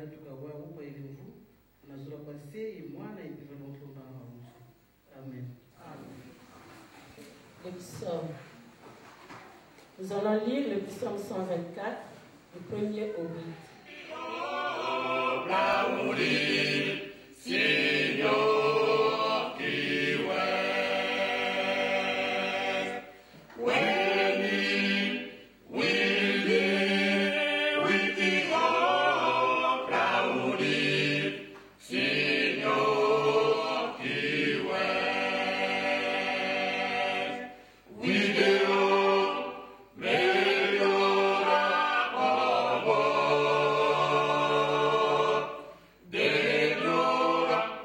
hata tukawa huko ili mvu na sura kwa sei mwana ipiva na mtu na mwisho. Amen. Le psaume. Nous allons lire le psaume 124, du 1er au 8. Signor, qui Gloria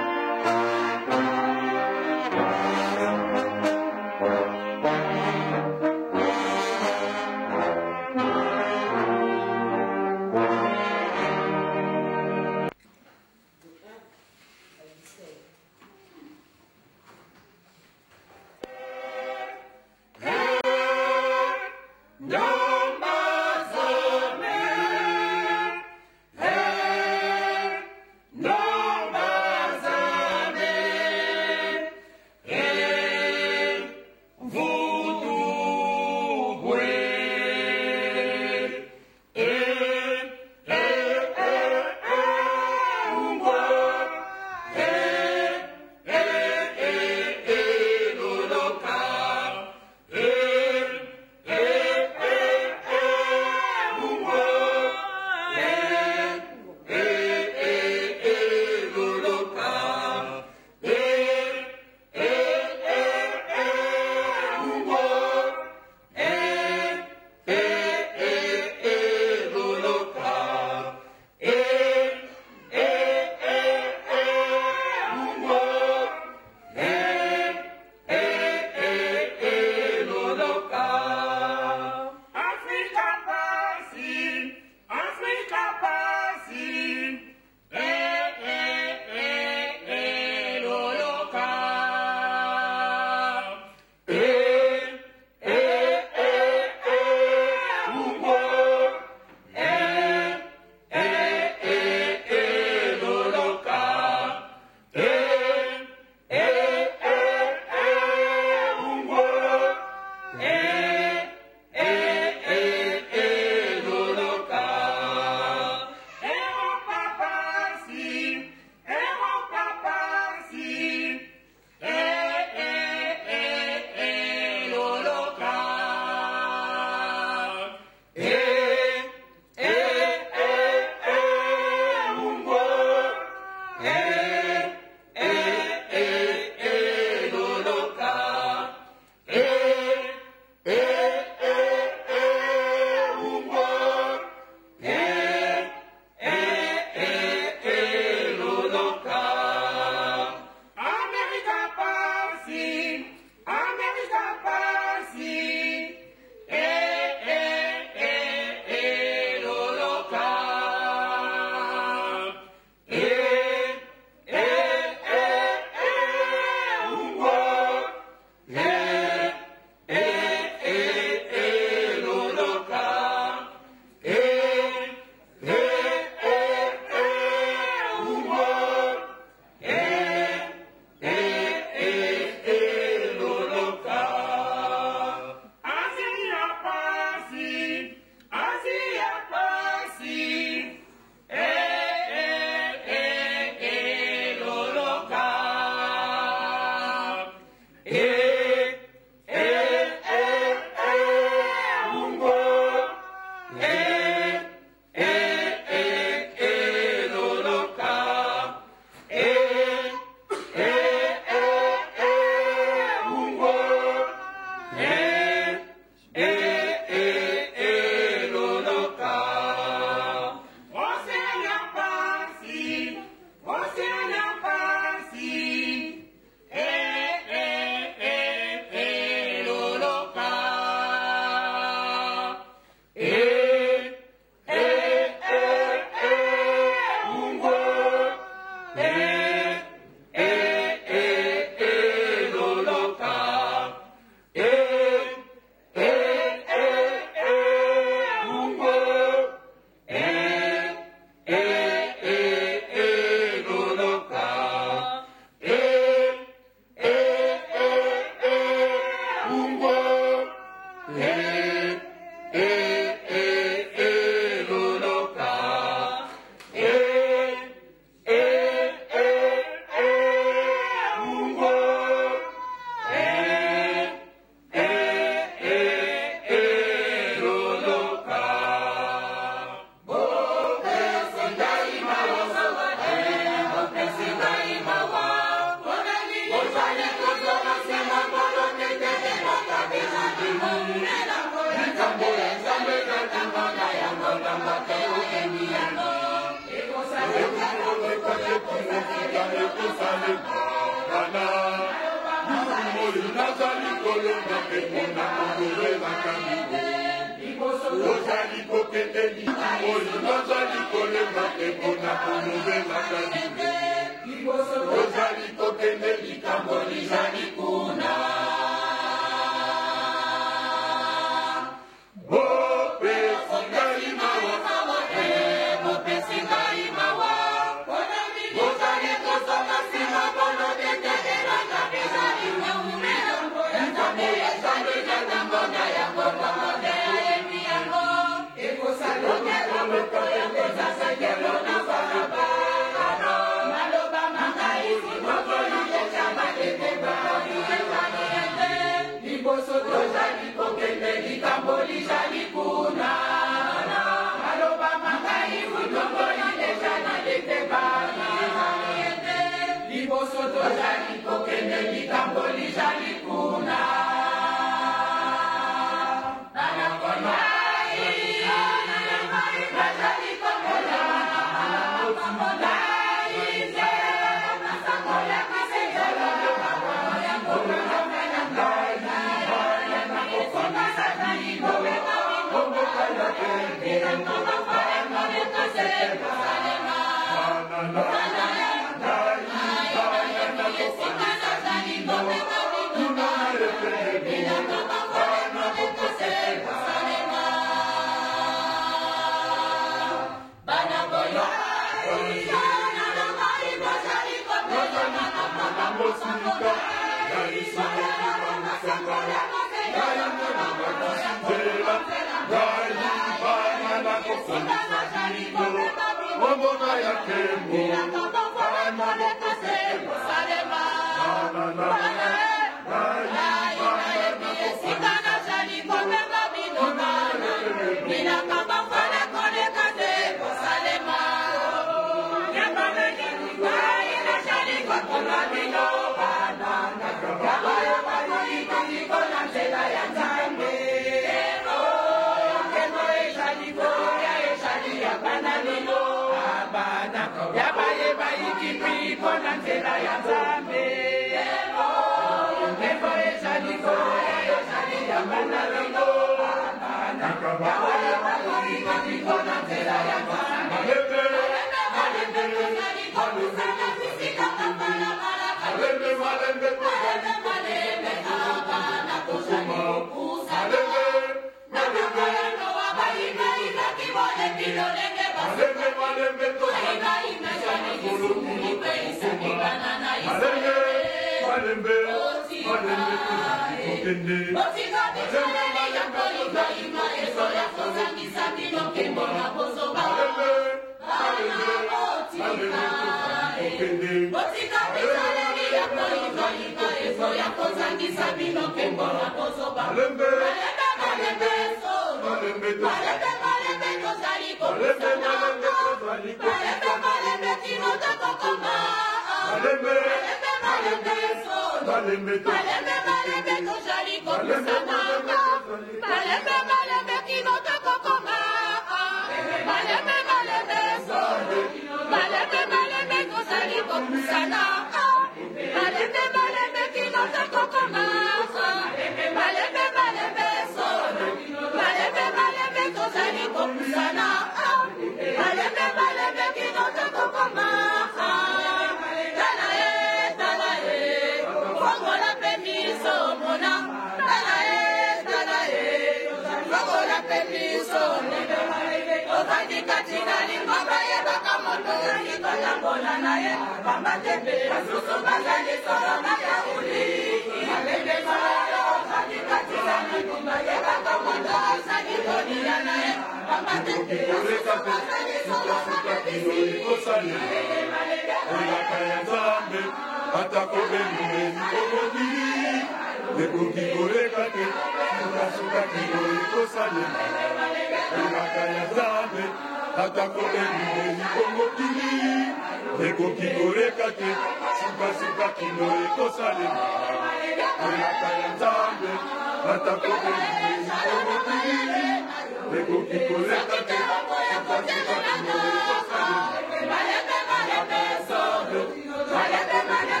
Vale,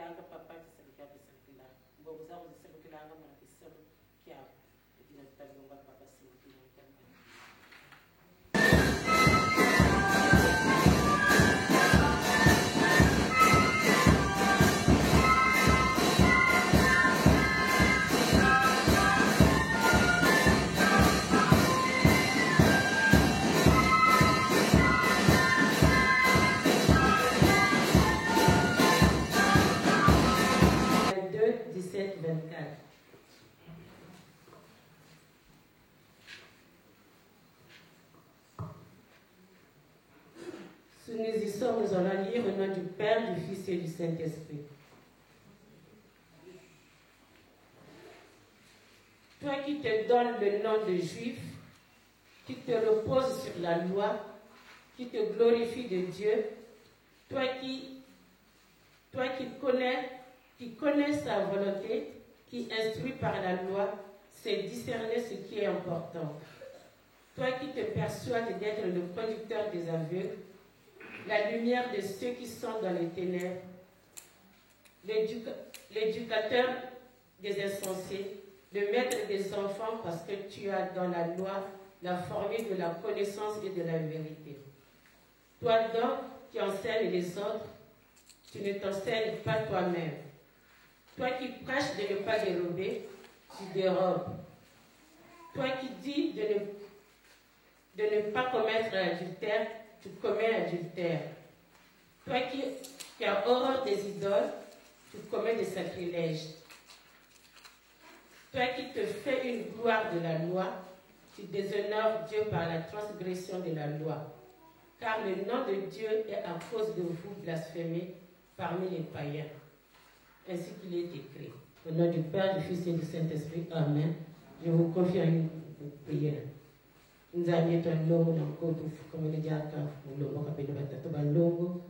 Silanga, papa, Silanga, Silanga, Boza, Silanga, Marquisol, Kia, et qui n'a pas de papa, Silanga. Nous y sommes, nous allons lire au nom du Père, du Fils et du Saint-Esprit. Toi qui te donnes le nom de Juif, qui te reposes sur la loi, qui te glorifie de Dieu, toi qui connais sa volonté, qui instruit par la loi, c'est discerner ce qui est important. Toi qui te persuades d'être le conducteur des aveugles, la lumière de ceux qui sont dans les ténèbres, l'éducateur des insensés, le maître des enfants parce que tu as dans la loi la formule de la connaissance et de la vérité. Toi donc qui enseignes les autres, tu ne t'enseignes pas toi-même. Toi qui prêches de ne pas dérober, tu dérobes. Toi qui dis de ne pas commettre l'adultère, tu commets adultère. Toi qui as horreur des idoles, tu commets des sacrilèges. Toi qui te fais une gloire de la loi, tu déshonores Dieu par la transgression de la loi. Car le nom de Dieu est à cause de vous blasphémé parmi les païens. Ainsi qu'il est écrit. Au nom du Père, du Fils et du Saint-Esprit. Amen. Je vous confie une prière. Nous avons été longs dans le code, comme on dit à Kaf, nous avons appelé le batato balongo,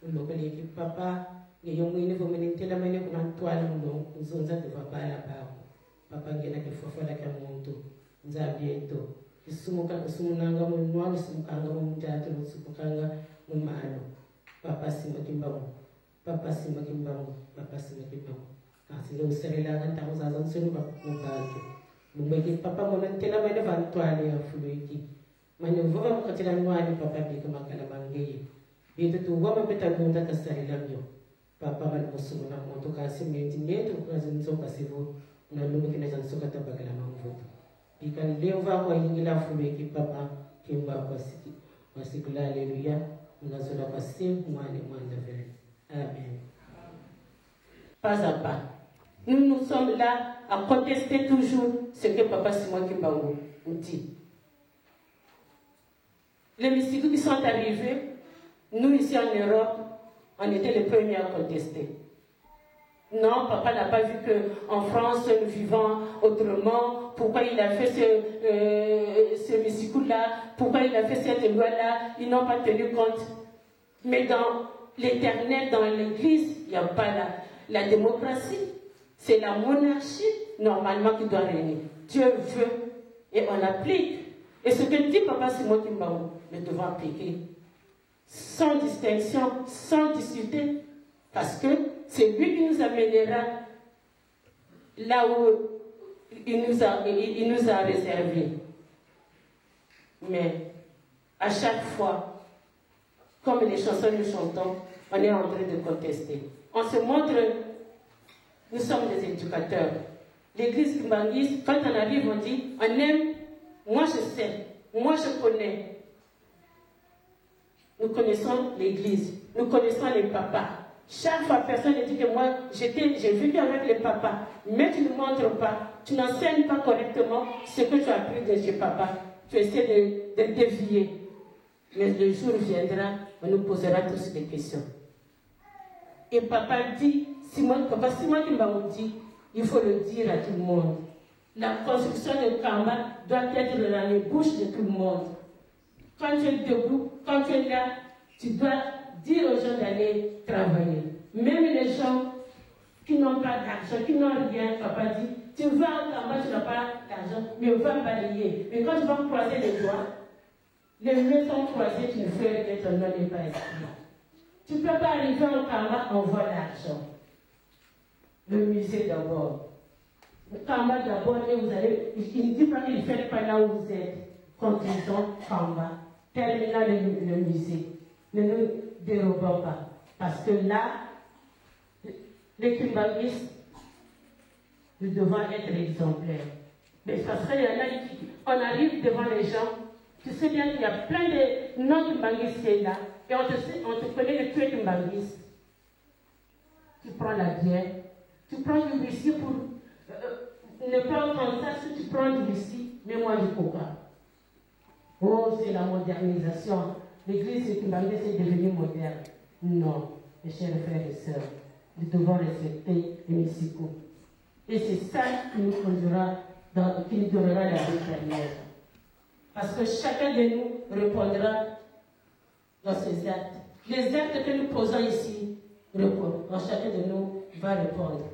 nous avons dit papa, nous avons dit que nous avons la manière pour nous toile, nous avons dit que papa la barre. Papa ngena ke fofa la kamuntu. Nous avons bientôt. Isumuka usumunanga mu noir, isumukanga mu mutatu, isumukanga mu malo. Papa simakimbamu. Papa simakimbamu. Papa simakimbamu. Kasi le usere la nganta uzaza nsenu ba kubantu. Mumeki papa monantela mane vantoile ya fuluiki. Mane vova mukatela nwani papa bika makala mangeye. Bito tu wama beta gunta tasari lamyo. Papa mane musumuna moto kasi menti neto kazi nzoka sivu. Na lumi kina jansoka tabagala mamvuto. Bika leo va kwa ingila fuluiki papa kimba kwa siki. Wasikula haleluya. Unazola kwa simu mwani mwanda vele. Amen. Pas à pas. Nous sommes là à contester toujours ce que Papa Simon Kimbangu nous dit. Les mystiques qui sont arrivés, nous ici en Europe, on était les premiers à contester. Non, Papa n'a pas vu qu'en France, nous vivons autrement. Pourquoi il a fait ce mystique-là? Pourquoi il a fait cette loi-là? Ils n'ont pas tenu compte. Mais dans l'Éternel, dans l'Église, il n'y a pas la démocratie. C'est la monarchie, normalement, qui doit régner. Dieu veut et on applique. Et ce que dit Papa Simon Kimbangu, nous devons appliquer. Sans distinction, sans discuter. Parce que c'est lui qui nous amènera là où il nous a réservé. Mais à chaque fois, comme les chansons nous chantons, on est en train de contester. On se montre, nous sommes des éducateurs. L'église kimbanguiste, quand on arrive, on dit, on aime, moi je sais, moi je connais. Nous connaissons l'église, nous connaissons les papas. Chaque fois, personne ne dit que moi, j'ai vécu avec les papas, mais tu ne montres pas, tu n'enseignes pas correctement ce que tu as appris de chez papa. Tu essaies de dévier. Mais le jour viendra, on nous posera tous des questions. Et papa dit, Papa Simon Kimbangu dit, il faut le dire à tout le monde. La construction de Kamba doit être dans les bouches de tout le monde. Quand tu es debout, quand tu es là, tu dois dire aux gens d'aller travailler. Même les gens qui n'ont pas d'argent, qui n'ont rien, papa dit, tu vas au Kamba, tu n'as pas d'argent, mais on va balayer. Mais quand tu vas croiser les doigts, les maisons croisées, tu ne fais que ton nom n'est pas écrit. Tu ne peux pas arriver au Kamba, on voit l'argent. le musée d'abord. Kamba d'abord, et vous allez, il ne dit pas qu'il ne fait pas là où vous êtes. Continuons Kamba, terminons le musée. Ne nous dérobons pas. Parce que là, les Kimbanguistes, nous devons être exemplaires. Mais parce qu'il y en a qui, on arrive devant les gens, tu sais bien qu'il y a plein de non-Kimbanguistes là, et on te connaît que tu es Kimbanguiste. Tu prends la bière, tu prends du whisky pour ne pas prendre ça si tu prends du whisky, mais moi du coca. Oh, c'est la modernisation. L'église Kimbanguiste est devenue moderne. Non, mes chers frères et sœurs, nous devons respecter les Missiko. Et c'est ça qui nous conduira, qui nous donnera la vie dernière. Parce que chacun de nous répondra dans ses actes. Les actes que nous posons ici, chacun de nous va répondre.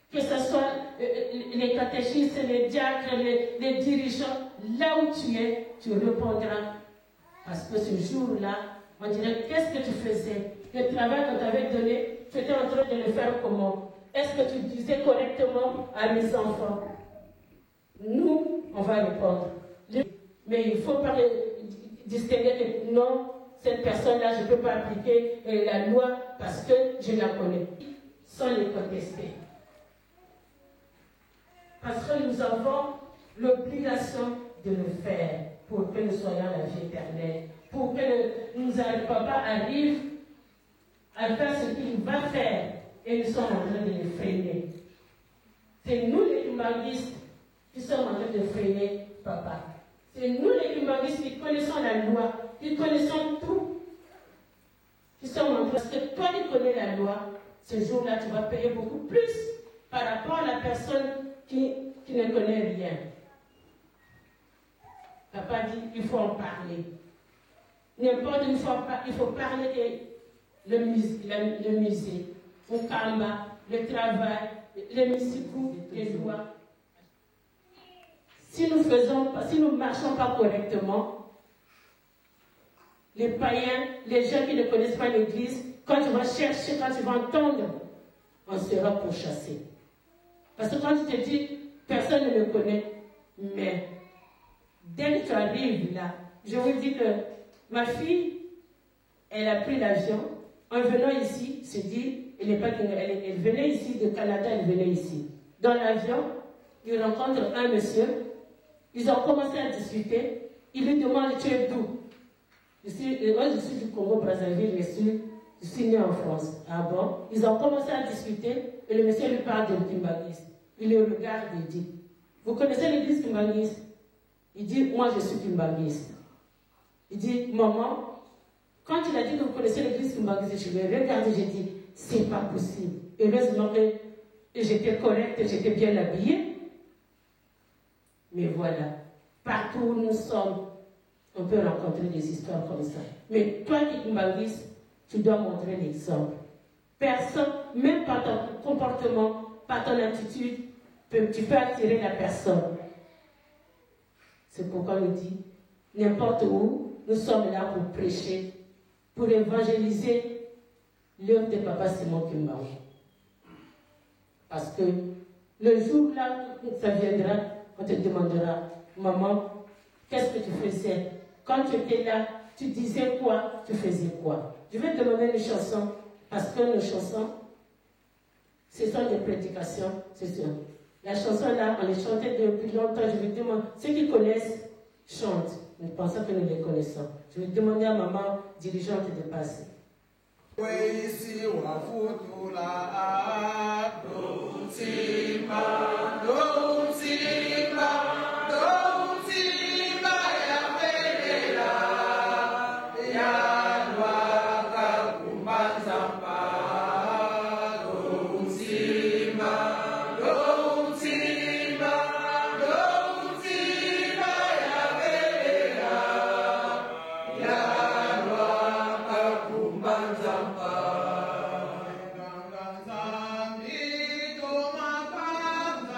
Que ce soit les catéchistes, les diacres, les dirigeants, là où tu es, tu répondras. Parce que ce jour-là, on dirait, qu'est-ce que tu faisais? Le travail qu'on t'avait donné, tu étais en train de le faire comment? Est-ce que tu disais correctement à mes enfants? Nous, on va répondre. Mais il ne faut pas distinguer que non, cette personne-là, je ne peux pas appliquer la loi parce que je la connais, sans les contester. Parce que nous avons l'obligation de le faire pour que nous soyons la vie éternelle, pour que papa arrive à faire ce qu'il va faire et nous sommes en train de le freiner. C'est nous les Kimbanguistes qui sommes en train de freiner papa. C'est nous les Kimbanguistes qui connaissons la loi, qui connaissons tout, qui sommes en train. Parce que toi qui connais la loi, ce jour-là tu vas payer beaucoup plus par rapport à la personne qui ne connaît rien. Papa dit, il faut en parler. N'importe où, il faut parler le musée, le Kamba, le travail, les Missiko, les lois. Si nous ne marchons pas correctement, les païens, les gens qui ne connaissent pas l'Église, quand tu vas chercher, quand tu vas entendre, on sera pourchassé. Parce que quand tu te dis, personne ne me connaît, mais dès que tu arrives là, je vous dis que ma fille, elle a pris l'avion, en venant ici, se dit, elle venait ici de Canada, elle venait ici. Dans l'avion, il rencontre un monsieur, ils ont commencé à discuter, il lui demande, tu es d'où? Je suis du Congo-Brazzaville, je suis né en France. Ah bon? Ils ont commencé à discuter, et le monsieur lui parle de Kimbanguiste. Il le regarde et dit, vous connaissez l'église Kimbanguiste? Il dit, moi je suis Kimbanguiste. Il dit, maman, quand il a dit que vous connaissez l'église Kimbanguiste, je l'ai regardé, j'ai dit, c'est pas possible. Heureusement que j'étais correcte, j'étais bien habillée. Mais voilà, partout où nous sommes, on peut rencontrer des histoires comme ça. Mais toi qui es Kimbanguiste, tu dois montrer l'exemple. Personne, même par ton comportement, par ton attitude, tu peux attirer la personne. C'est pourquoi on dit, n'importe où, nous sommes là pour prêcher, pour évangéliser l'œuvre de Papa Simon Kimbangu. Parce que le jour là où ça viendra, on te demandera, maman, qu'est-ce que tu faisais? Quand tu étais là, tu disais quoi? Tu faisais quoi? Je vais te demander une chanson, parce que nos chansons, ce sont des prédications, c'est sûr. La chanson là, on les chantait depuis longtemps. Je vais demander, ceux qui connaissent, chantent. Nous pensons que nous les connaissons. Je vais demander à maman dirigeante de passer. Zambi, toma paz.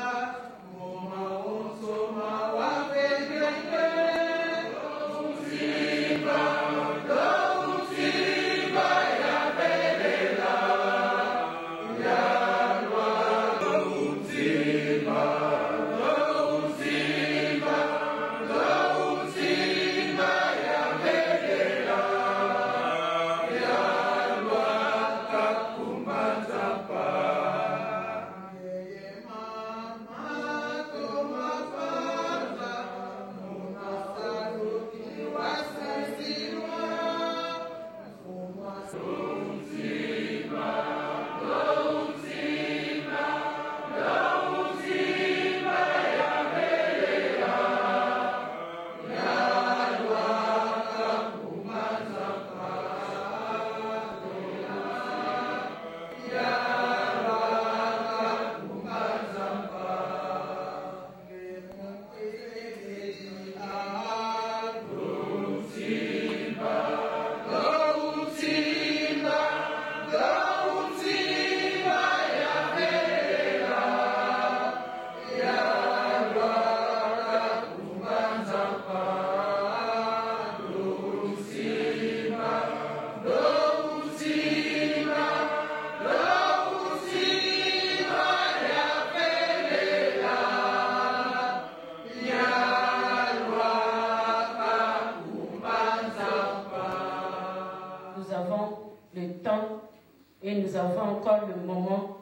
nous avons encore le moment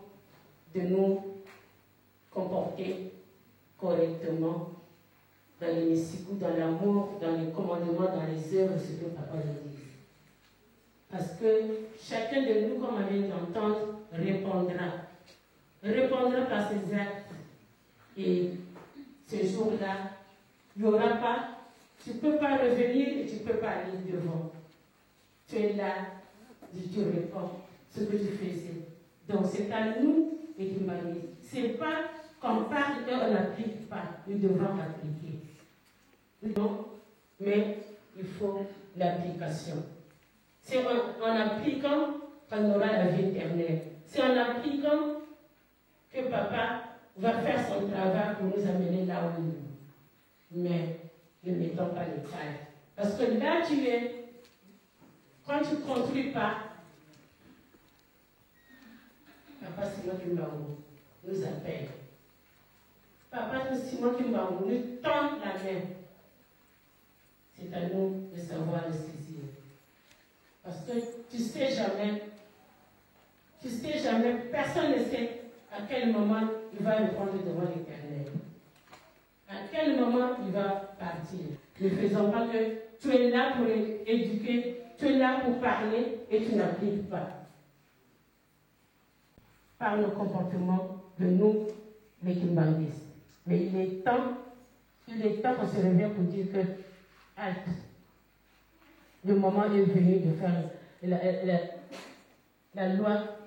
de nous comporter correctement dans l'hémicycle, dans l'amour, dans les commandements, dans les œuvres, ce que Papa nous dit. Parce que chacun de nous, comme on vient d'entendre, répondra par ses actes. Et ce jour-là, il n'y aura pas, tu ne peux pas revenir et tu ne peux pas aller devant. Tu es là, tu réponds ce que tu faisais. Donc c'est à nous et du mari. Ce n'est pas qu'on parle et on n'applique pas. Nous devons appliquer. Non, mais il faut l'application. C'est en appliquant qu'on aura la vie éternelle. C'est en appliquant que Papa va faire son travail pour nous amener là où nous. Mais ne mettons pas les tailles. Parce que là tu es, quand tu ne construis pas, Papa Simon Kimbaou nous appelle. Papa Simon Kimbaou nous tend la main. C'est à nous de savoir le saisir. Parce que tu sais jamais, personne ne sait à quel moment il va répondre devant l'Éternel. À quel moment il va partir. Ne faisons pas que tu es là pour éduquer, tu es là pour parler et tu n'appliques pas. Par le comportement de nous, les Kimbanguistes. Mais il est temps qu'on se réveille pour dire que halte. Le moment est venu de faire la loi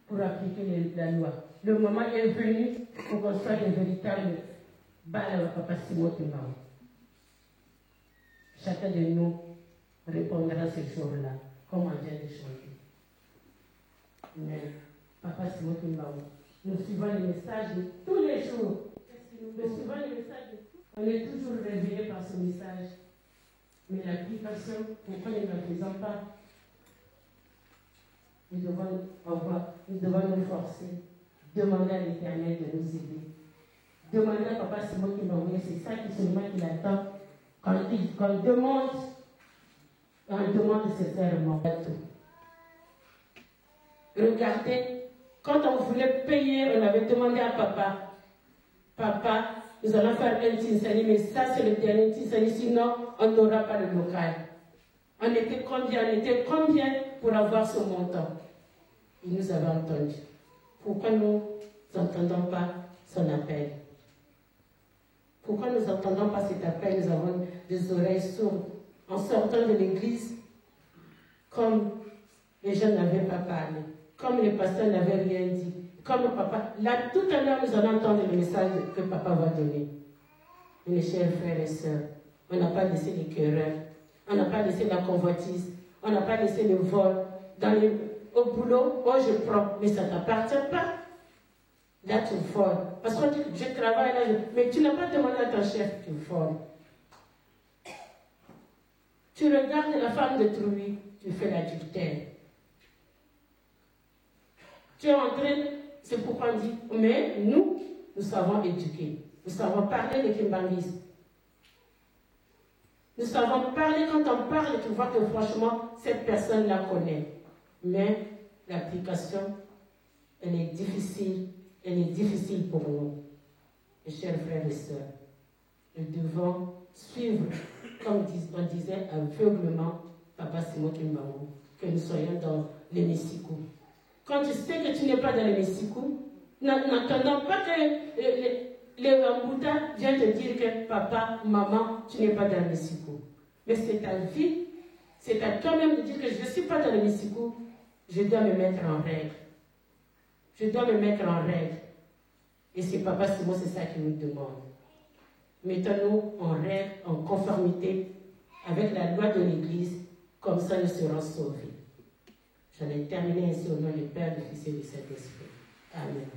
pour appliquer la loi. Le moment est venu pour qu'on soit des véritables balles Papa Simon Kimbaou. Chacun de nous répondra ce jour-là, comme on vient de chanter. Mais Papa Simon Kimbaou, nous suivons les messages de tous les jours. Nous suivons les messages. On est toujours réveillé par ce message. Mais l'application, pourquoi nous ne la faisons pas? Nous devons nous forcer, demander à l'Éternel de nous aider. Demander à Papa Simon Kimbaou, c'est ça qui seulement qu'il attend. Quand on demande sincèrement. Regardez, quand on voulait payer, on avait demandé à Papa, nous allons faire un tinsani, mais ça c'est le dernier tinsani, sinon on n'aura pas de local. On était combien pour avoir ce montant? Il nous avait entendu. Pourquoi nous n'entendons pas son appel? Pourquoi nous n'entendons pas cet appel? Nous avons des oreilles sourdes. En sortant de l'église, comme les gens n'avaient pas parlé, comme les pasteurs n'avaient rien dit, comme Papa, là tout à l'heure nous allons entendre le message que Papa va donner. Mes chers frères et sœurs, on n'a pas laissé les querelles, on n'a pas laissé la convoitise, on n'a pas laissé le vol. Au boulot, oh je prends, mais ça ne t'appartient pas. Là tu voles. Parce que je travaille là, mais tu n'as pas demandé à ton chef, tu voles. Tu regardes la femme d'autrui, tu fais l'adultère. Tu es en train, c'est pourquoi on dit, mais nous savons éduquer. Nous savons parler de Kimbanguisme. Nous savons parler, quand on parle, tu vois que franchement, cette personne la connaît. Mais l'application, elle est difficile pour nous. Mes chers frères et sœurs, nous devons suivre, comme on disait, aveuglement Papa Simon Kimbaou, que nous soyons dans l'hémicycle. Quand tu sais que tu n'es pas dans l'hémicycle, n'attendons pas que les Wambouta viennent te dire que papa, maman, tu n'es pas dans l'hémicycle. Mais c'est ta vie, c'est à toi-même de dire que je ne suis pas dans l'hémicycle, je dois me mettre en règle. Je dois me mettre en règle. Et c'est Papa Simon, c'est ça qu'il nous demande. Mettons-nous en règle, en conformité avec la loi de l'Église, comme ça nous serons sauvés. J'en ai terminé ainsi au nom du Père, du Fils et du Saint-Esprit. Amen.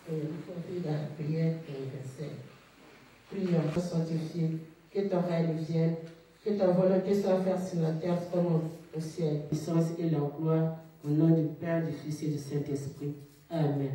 Et il faut faire la prière universelle. Prions, sanctifié, que ton règne vienne, que ta volonté soit faite sur la terre comme au ciel. La puissance et la gloire au nom du Père, du Fils et du Saint-Esprit. Amen.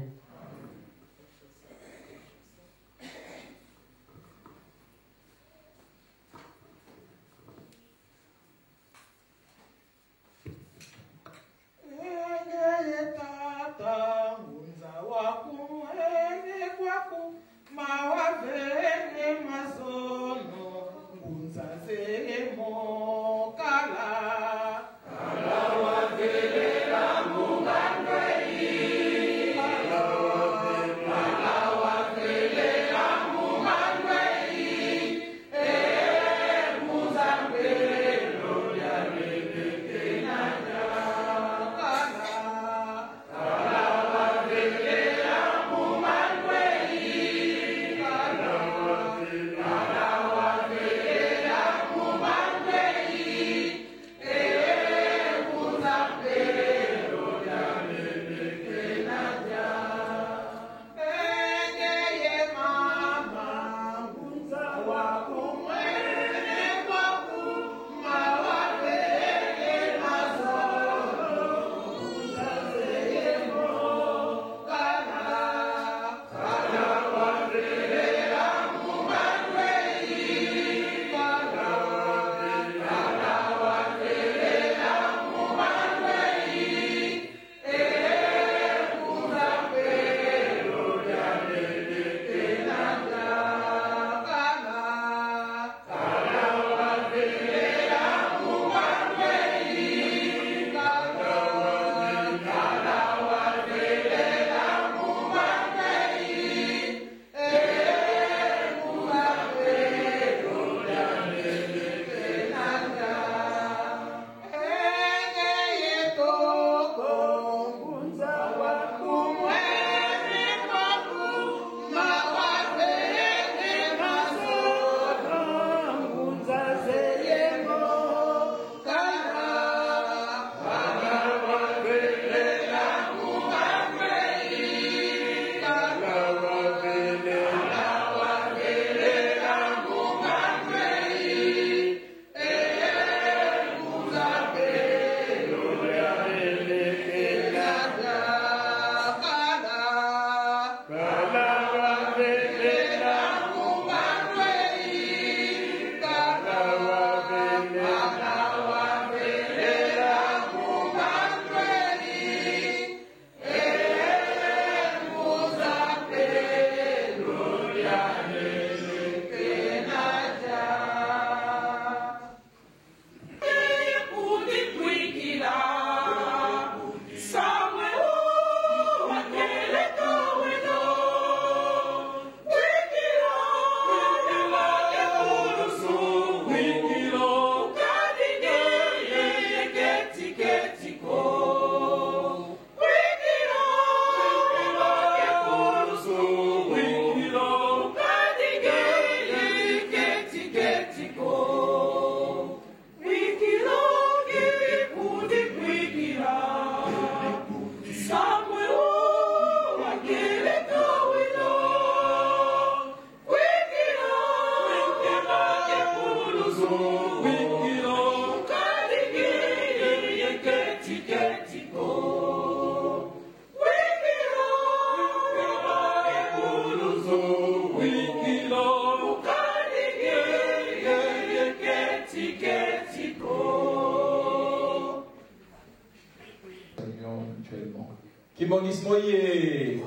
Kimonis moye.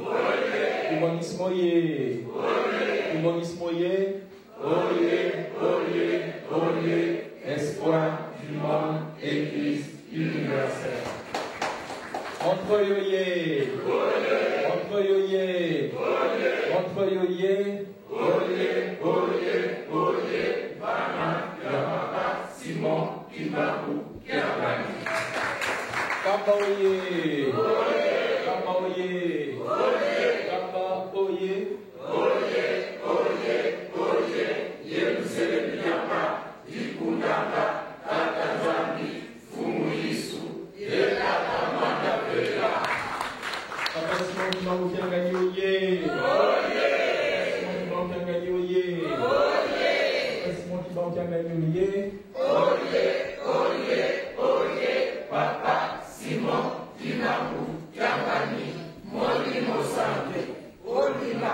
Kimonis moye. Kimonis moye. Oye, espoir du monde, Église universelle. Entre yoye. Entre yoye. Entre yoye. Oye. Bana, Yamaka, Simon, Kimaku, Kiabani. Kamba oye. Kamba oye. Kamba oye. Yerusalemu yapa, Ikundaka, Tatazambi, Fumuisu, Yekata Mandapela. Papa Simon Kimaku Kiabani oye. Simon Kimaku Kiabani oye. Simon Kimaku Kiabani oye. Papa Simon Kimaku Kiabani, Molimo Santé, Olina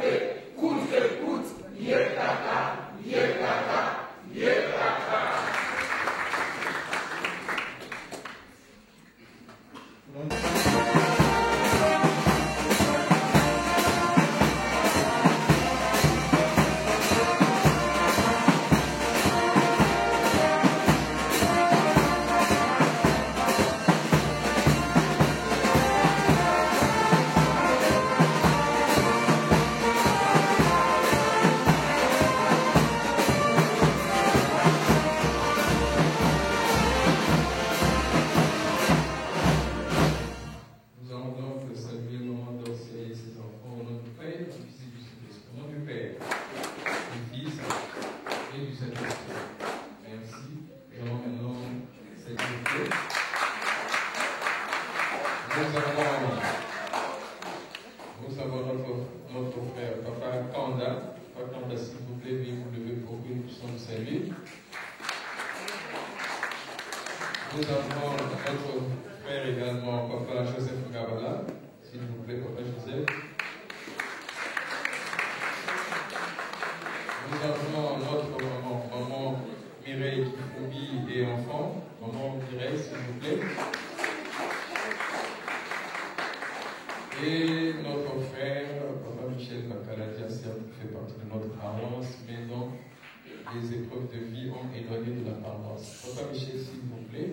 Te, Kout, Yekaka. Père, du Fils et du Saint-Esprit. Merci. Nous allons maintenant célébrer. Nous avons notre frère, Papa Kanda. Papa Kanda, s'il vous plaît, veuillez vous lever pour que nous puissions nous saluer. Nous avons notre frère également, Papa Joseph Gabala. S'il vous plaît, Papa Joseph. Nous avons notre maman Mireille Kifoubi et enfant. Maman Mireille, s'il vous plaît. Et notre frère, Papa Michel Bakaladia, qui fait partie de notre paroisse, mais dont les épreuves de vie ont éloigné de la paroisse. Papa Michel, s'il vous plaît.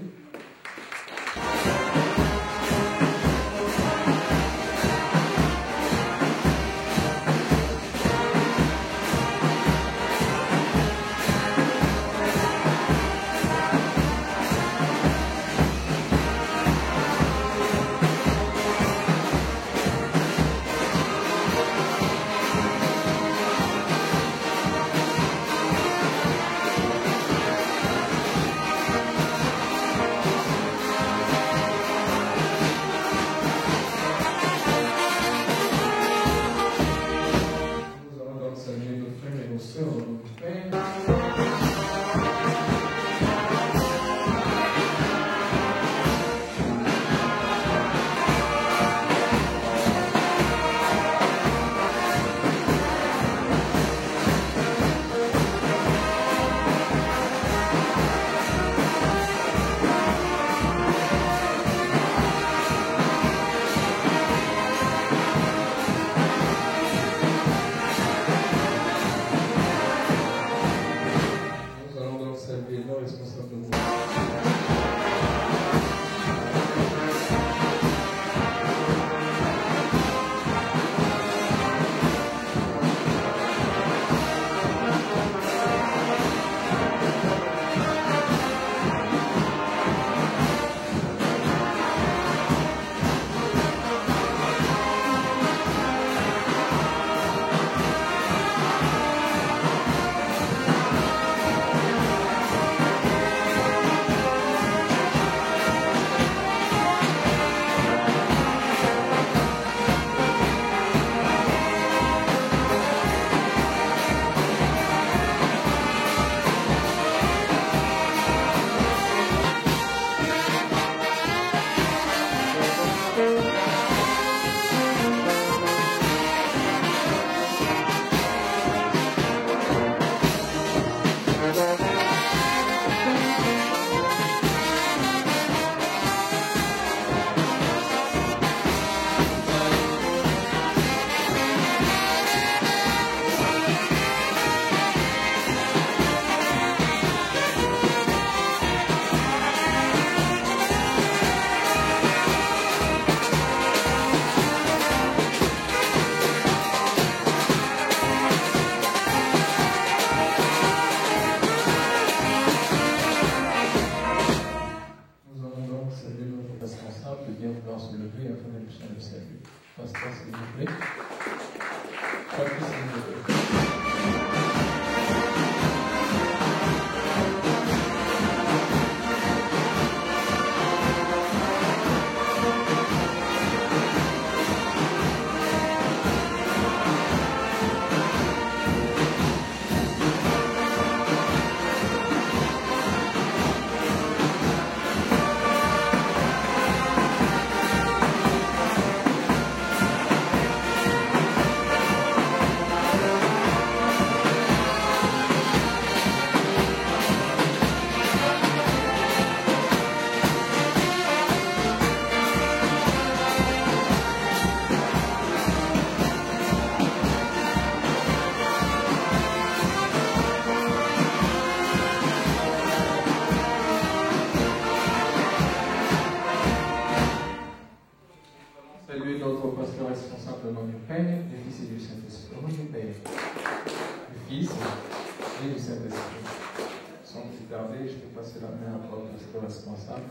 Responsable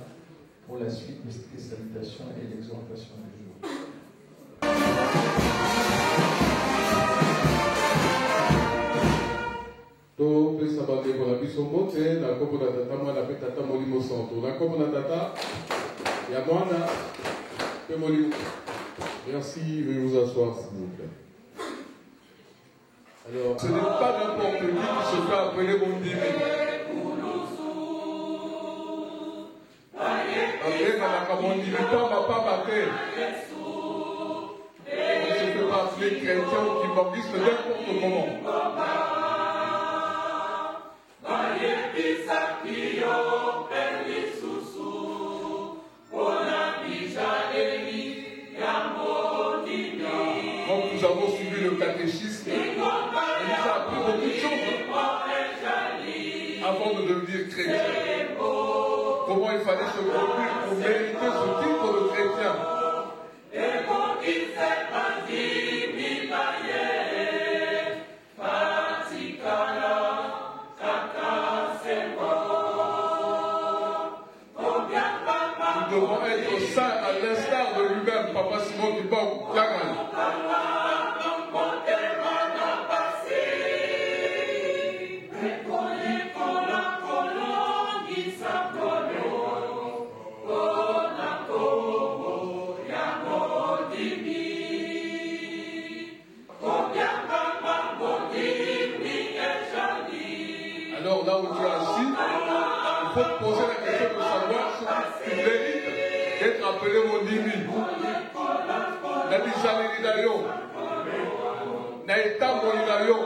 pour la suite des salutations et l'exhortation du jour. sombote na kombo na tata mwana pe tata molimo santo. Na kombo na tata ya mwana pe molimo. Merci, veuillez vous asseoir s'il vous plaît. Alors, ce n'est pas n'importe qui se fait appeler Mondimi. Après, dans la Mondimi, pas batté. On se fait pas appeler chrétien ou kimbanguiste n'importe comment. Quand nous avons suivi le catéchisme, on nous a appris beaucoup de choses avant de devenir chrétien. Comment il fallait se conduire pour mériter ce titre de chrétien. Nous devons être saints à l'instar de lui-même, Papa Simon Kimbangu Diangani. Alors là où tu es assis, il faut te poser la question de savoir si tu mérites d'être appelé Mondimi. Nabizaleli Dayo, Naïta Moïdayo.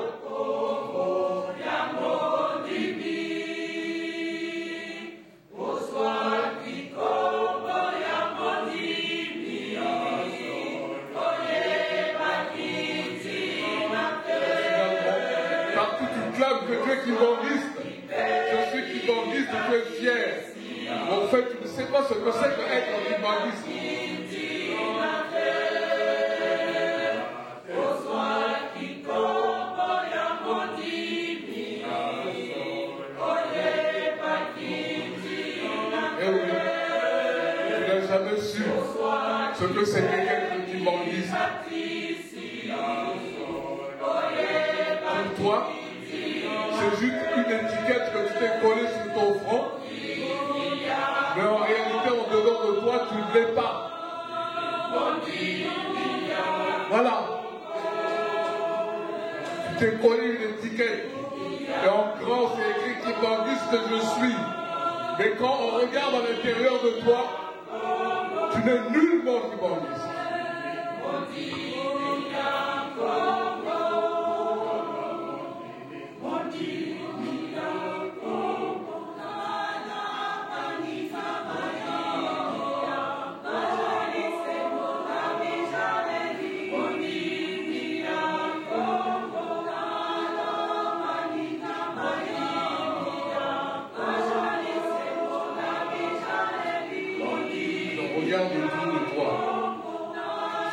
Que tu es kimbanguiste, je suis kimbanguiste, tu es fier. En fait, tu ne sais pas ce que c'est que être kimbanguiste. Eh oui, tu n'as jamais su ce que c'est qu'être kimbanguiste. Pour toi, c'est juste une étiquette que tu t'es collée sur ton front. Mais en réalité, en dedans de toi, tu ne l'es pas. Voilà. Tu t'es collé une étiquette. Et en grand, c'est écrit kimbanguiste je suis. Mais quand on regarde à l'intérieur de toi, tu n'es nullement kimbanguiste.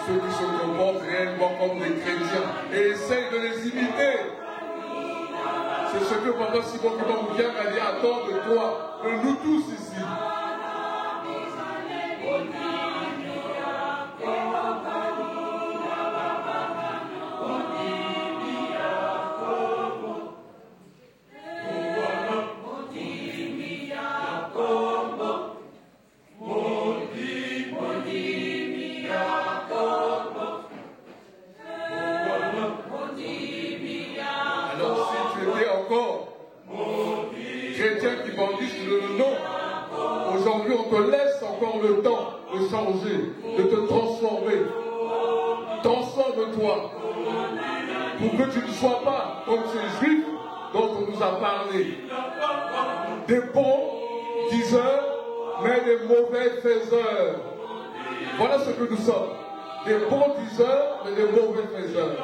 Ceux qui se comportent réellement comme des chrétiens et essayent de les imiter. C'est ce que Papa Simon Kimbangu Diangani attend de toi, de nous tous ici. Chrétien qui bandit le nom. Aujourd'hui, on te laisse encore le temps de changer, de te transformer. Transforme-toi pour que tu ne sois pas comme ces juifs dont on nous a parlé. Des bons diseurs, mais des mauvais faiseurs. Voilà ce que nous sommes. Des bons diseurs, mais des mauvais faiseurs.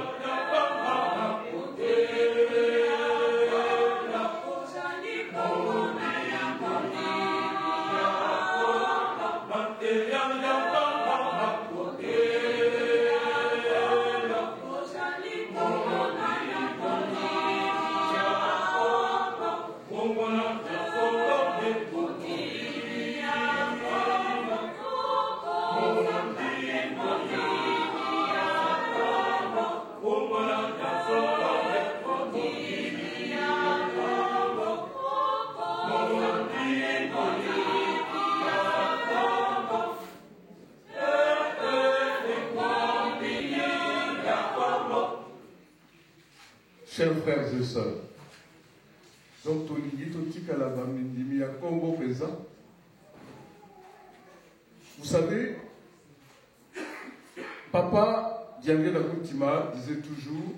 Voilà. chers frères et sœurs. Donc, vous savez, Papa Diangé Lakuntima disait toujours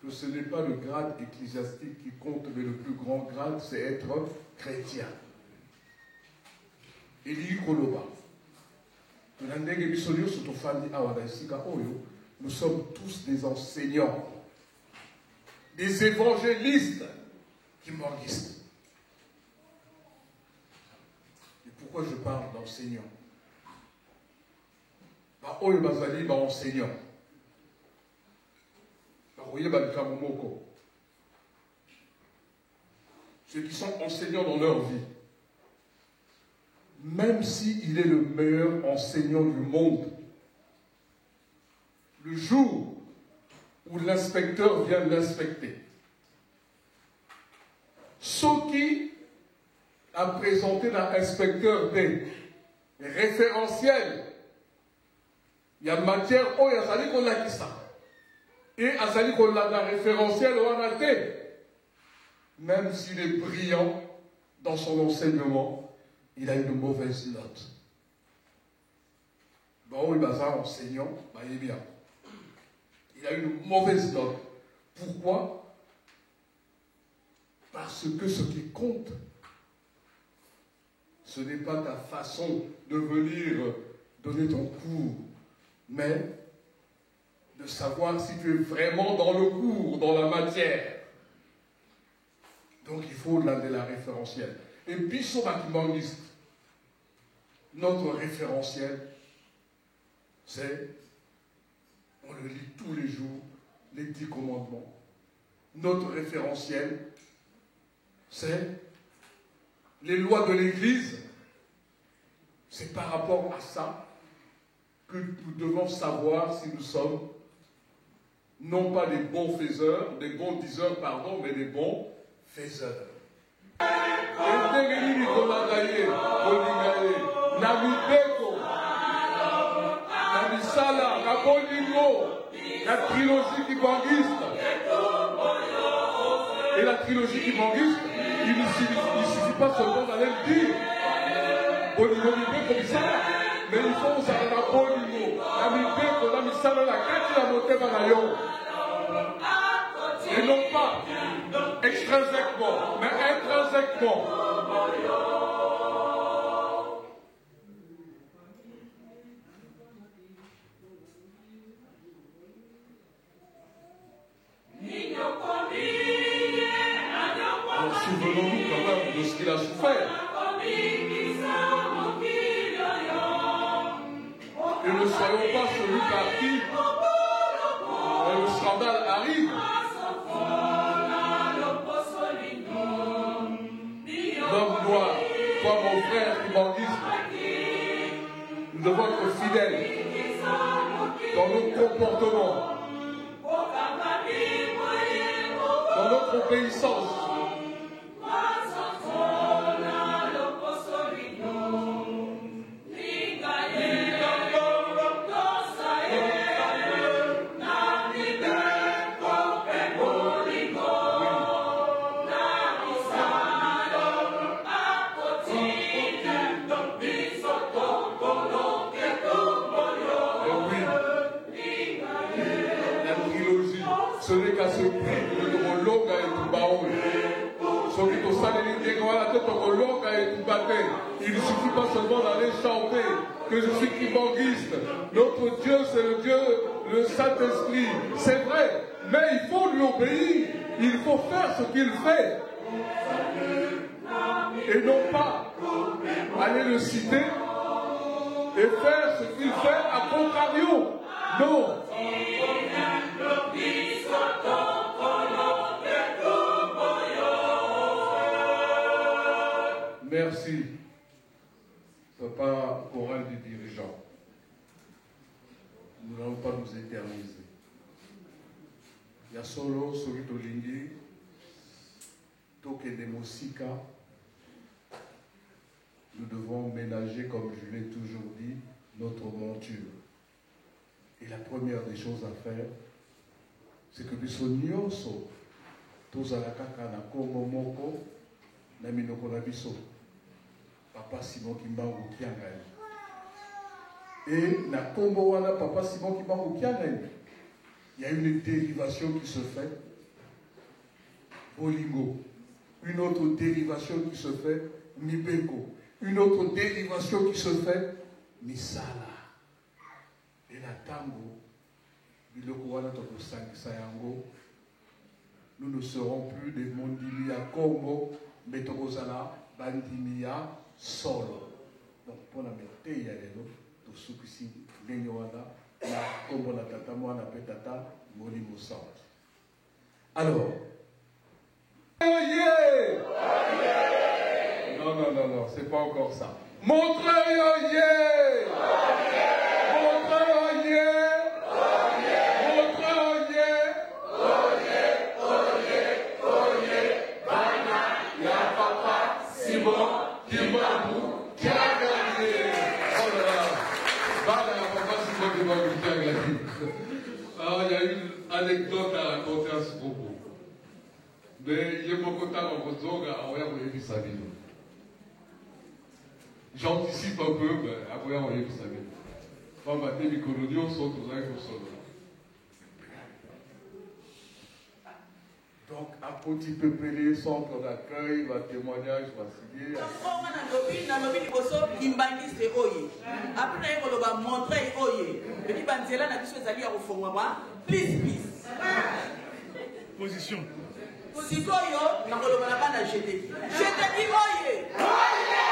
que ce n'est pas le grade ecclésiastique qui compte, mais le plus grand grade, c'est être chrétien. Eli Koloba. Nous sommes tous des enseignants, des évangélistes qui morguisent. Et pourquoi je parle d'enseignants? Enseignants. Ceux qui sont enseignants dans leur vie, même s'il est le meilleur enseignant du monde, le jour où l'inspecteur vient l'inspecter, ce qui a présenté l'inspecteur des référentiels, il y a matière, oh, il y a sali qu'on l'a dit ça. Et à sali qu'on l'a d'un référentiel ou en athée. Même s'il est brillant dans son enseignement, il a une mauvaise note. Bon, il va enseignant, il est bien. Il a une mauvaise note. Pourquoi? Parce que ce qui compte, ce n'est pas ta façon de venir donner ton cours, mais de savoir si tu es vraiment dans le cours, dans la matière. Donc il faut de la référentielle. Et puis sur Makimanguiste, notre référentiel, c'est, on le lit tous les jours, les 10 commandements. Notre référentiel, c'est les lois de l'Église. C'est par rapport à ça que nous devons savoir si nous sommes non pas des bons faiseurs, des bons diseurs, pardon, mais des bons faiseurs. La trilogie qui banguiste. Et la trilogie qui banguiste, il ne suffit pas seulement d'aller le dire. Au niveau du peuple comme ça, mais il faut ça dans un bon niveau. La mibeko, la misala, la kati la motema na yo. Et non pas extrinsèquement, mais intrinsèquement. Alors souvenons-nous quand même de ce qu'il a souffert. Et ne soyons pas celui par qui le scandale arrive. L'homme doit, toi mon frère qui banguiste, nous devons être fidèles dans notre comportement, dans notre obéissance. Ce n'est qu'à ce prix que tu longue et tu baoule. Il ne suffit pas seulement d'aller chanter que je suis kibanguiste. Notre Dieu, c'est le Dieu, le Saint-Esprit. C'est vrai, mais il faut lui obéir. Il faut faire ce qu'il fait. Et non pas aller le citer et faire ce qu'il fait à contrario. Non. Merci, Papa choral des dirigeants. Nous n'allons pas nous éterniser. Il y a solo, Sorito Lingi, Toke de Mosika. Nous devons ménager, comme je l'ai toujours dit, notre monture. Et la première des choses à faire, c'est que biso nyonso tozala kaka na kombo moko na minoko na biso Papa Simon Kimbangu Kiangai. Et na kombo wana Papa Simon Kimbangu Kiangai, il y a une dérivation qui se fait Bolingo, une autre dérivation qui se fait Mibeko, une autre dérivation qui se fait Misala. Et la tango, biloko wana tokosangisa yango, nous ne serons plus des mondimi à Congo, mais tokozala bandimi à solo. Donc pour la merte il y a les autres, tout ce qui s'y wana na Congo la tata mwana petata moli mosao. Alors, oh yeah! Oh yeah! Non, non, non, non, c'est pas encore ça. Montrez oh yeah! Oh yeah! Montrez oh yeah! Oh yeah! Montrez oh yeah! Oh yeah! Oh yeah! Oh yeah! Bana, ya Papa Simon Kimbangu Kiangai. Oh là là! Bana, ya Papa Simon Kimbangu Kiangai. Alors, il y a une anecdote à raconter à ce propos. Mais j'anticipe un peu, mais après on y donc, Apoti Pepele, centre d'accueil, va témoignage, va signer. Position. Sikoyo, nakoloba na bana jeteki. Jeteki oye. Oye.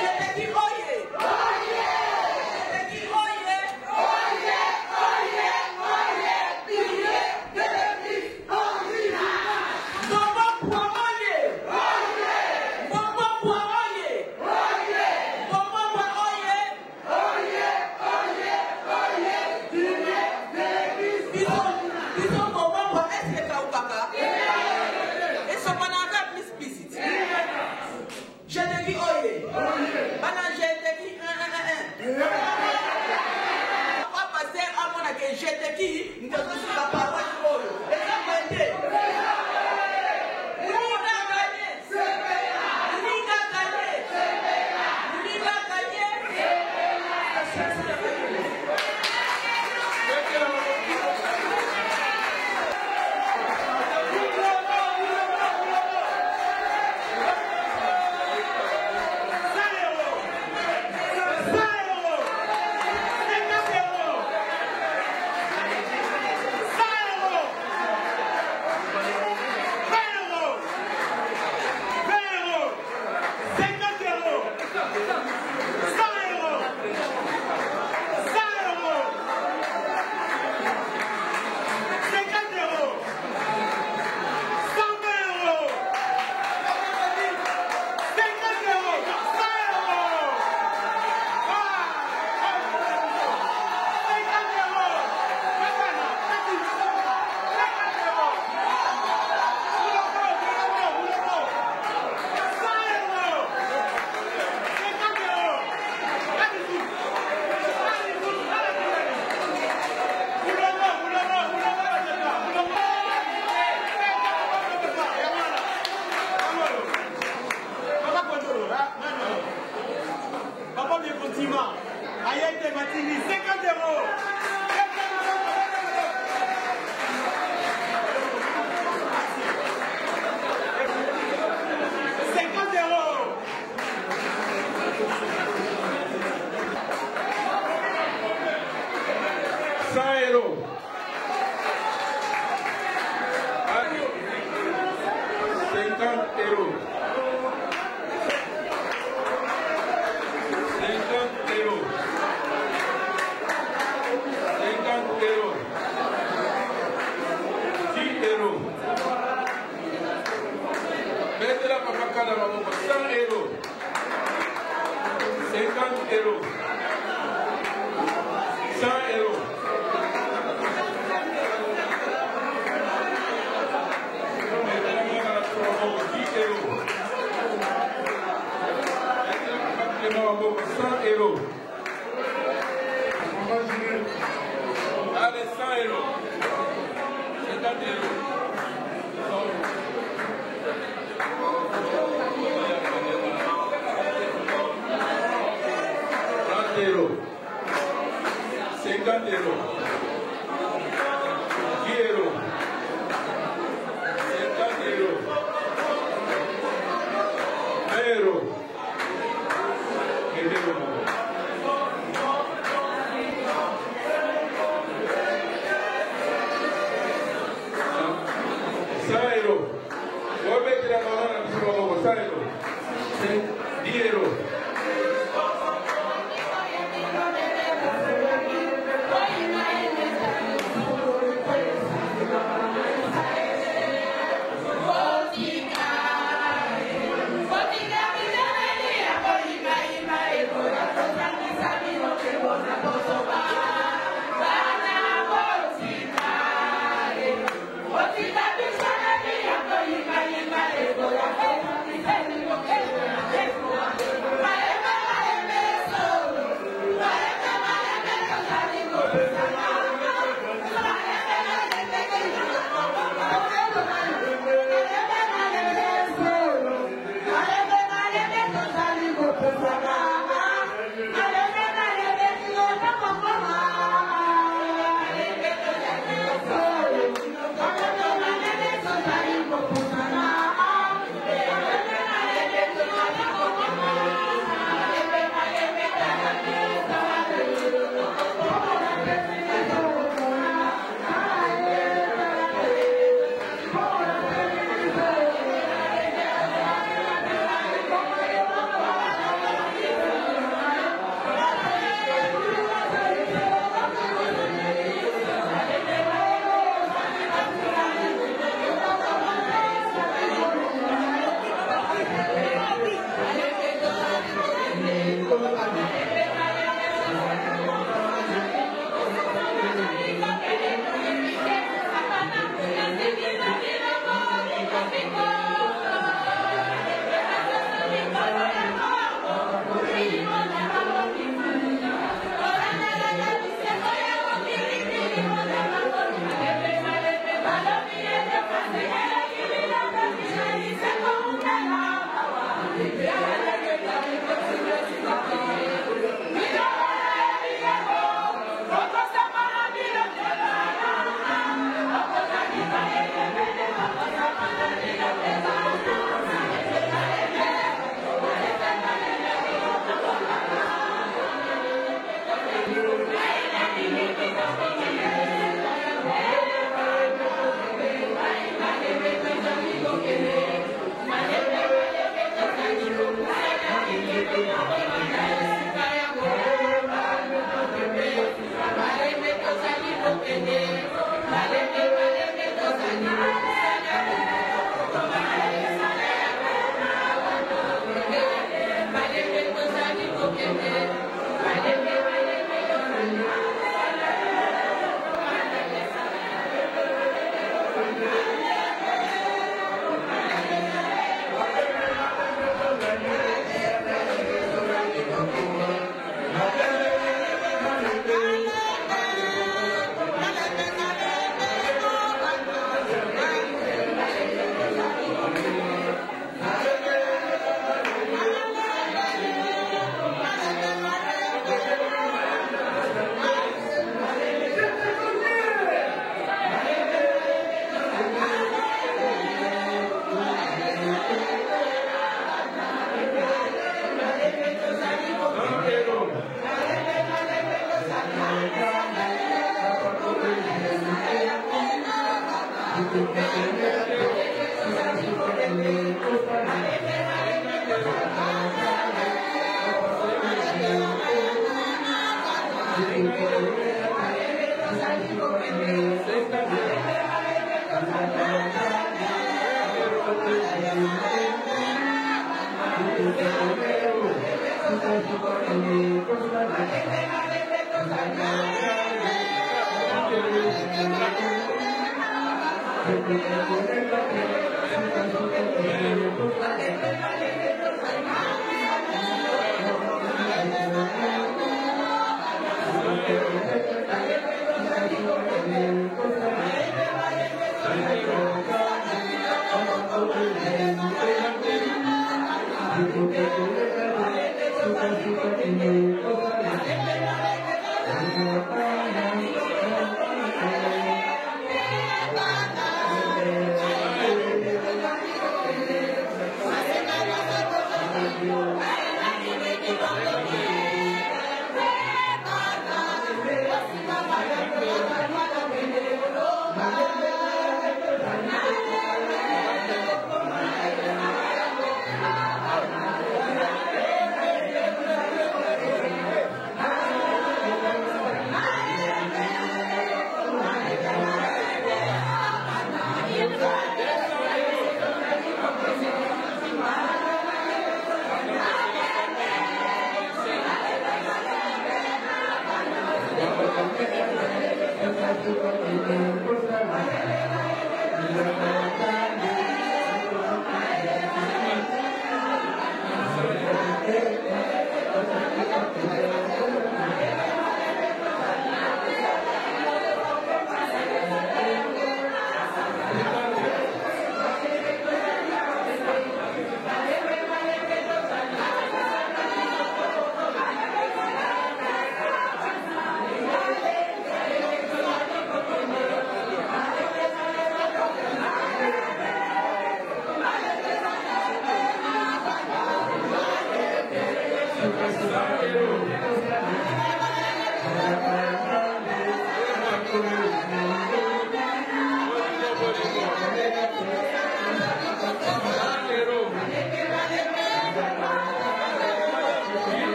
Jeteki oye. Oye. Jeteki oye. Oye. Oye. Oye. Pilier de l'église originale. Bobo poiroye. Oye. Bobo poiroye. Oye. Bobo poiroye. Oye. Oye. Oye. Pilier de l'église originale. Bison bobo poiroye. Est-ce que kaukaka? Je te dis oye. Maintenant je te dis on va passer à mon accueil. Je te dis nous devons sur la parole oyo. Et ça va aider.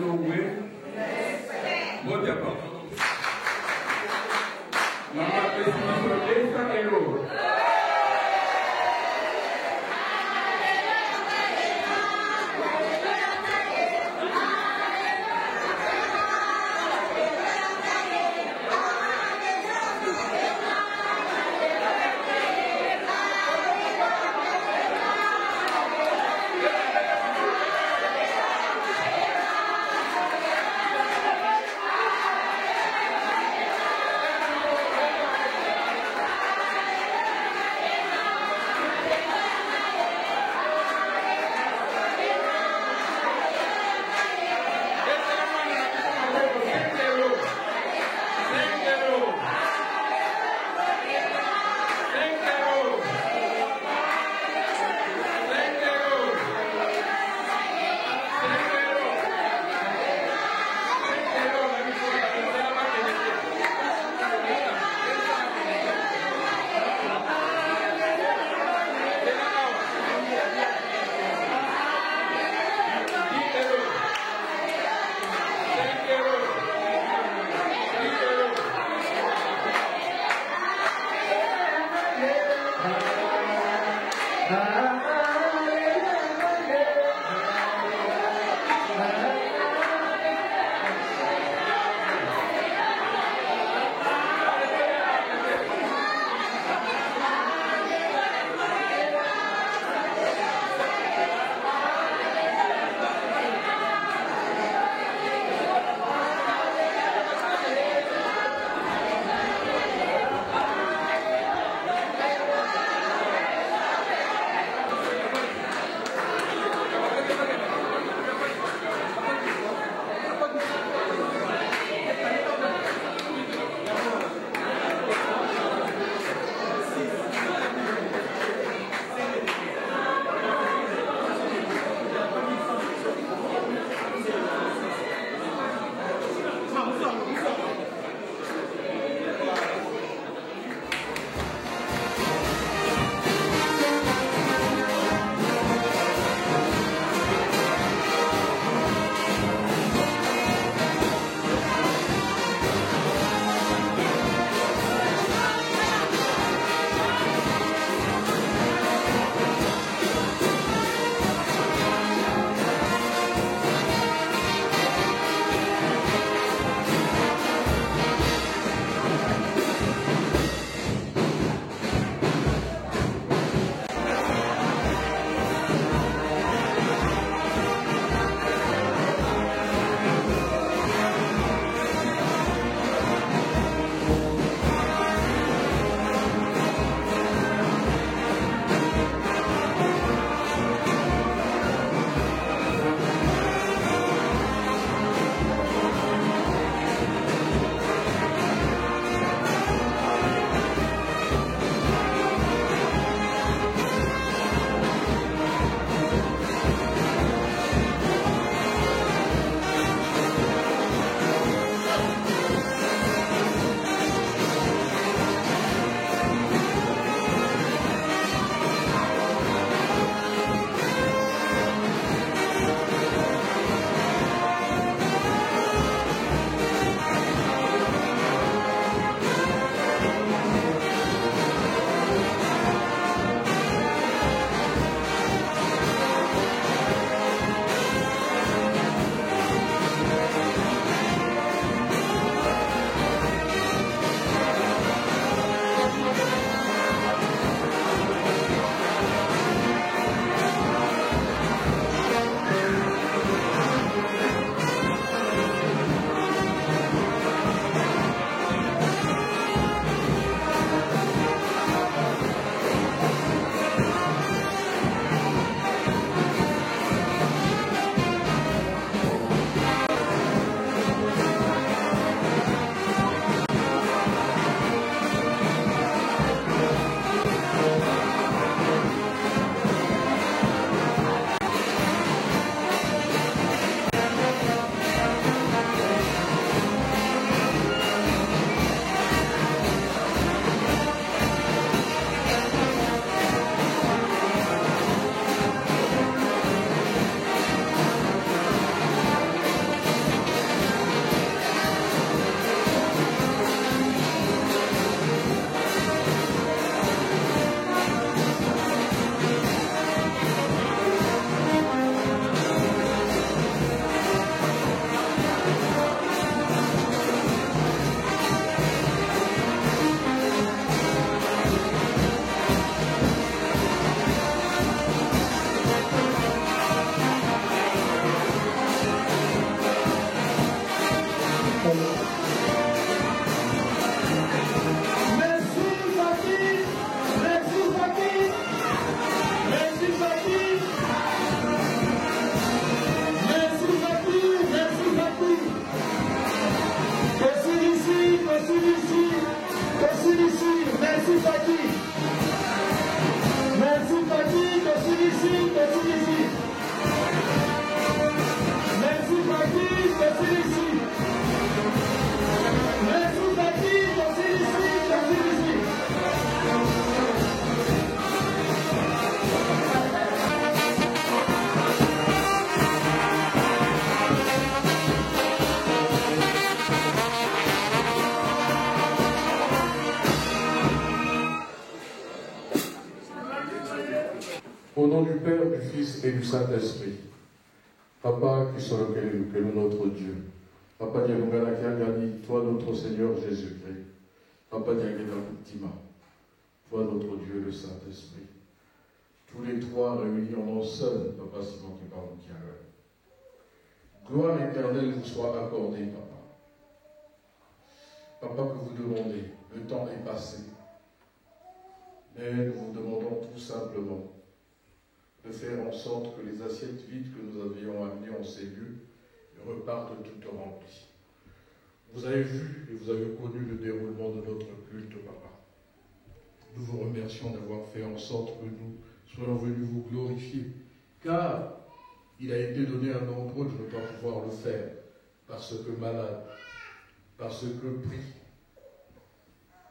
Noé. Bote a pau. Mamãe precisa dessa melhor. Fils et du Saint-Esprit. Papa, qui sont que notre Dieu. Papa, toi notre Seigneur Jésus-Christ. Papa, toi notre Dieu, le Saint-Esprit. Tous les trois réunis en un seul, Papa Simon qui parle qui a. Gloire éternelle vous soit accordée, Papa. Papa, que vous demandez, le temps est passé. Mais nous vous demandons tout simplement de faire en sorte que les assiettes vides que nous avions amenées en ces lieux repartent toutes remplies. Vous avez vu et vous avez connu le déroulement de notre culte, Papa. Nous vous remercions d'avoir fait en sorte que nous soyons venus vous glorifier, car il a été donné à nombreux de ne pas pouvoir le faire, parce que malade, parce que pris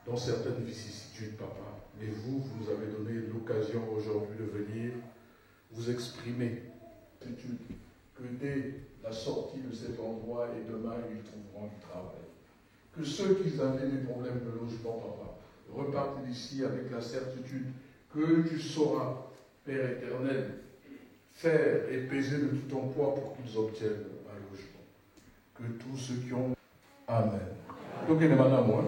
dans certaines vicissitudes, Papa. Mais vous nous avez donné l'occasion aujourd'hui de venir vous exprimer. Que dès la sortie de cet endroit et demain, ils trouveront du travail. Que ceux qui avaient des problèmes de logement, Papa, repartent d'ici avec la certitude que tu sauras, Père éternel, faire et peser de tout ton poids pour qu'ils obtiennent un logement. Que tous ceux qui ont... Amen. Donc, il est maintenant moi.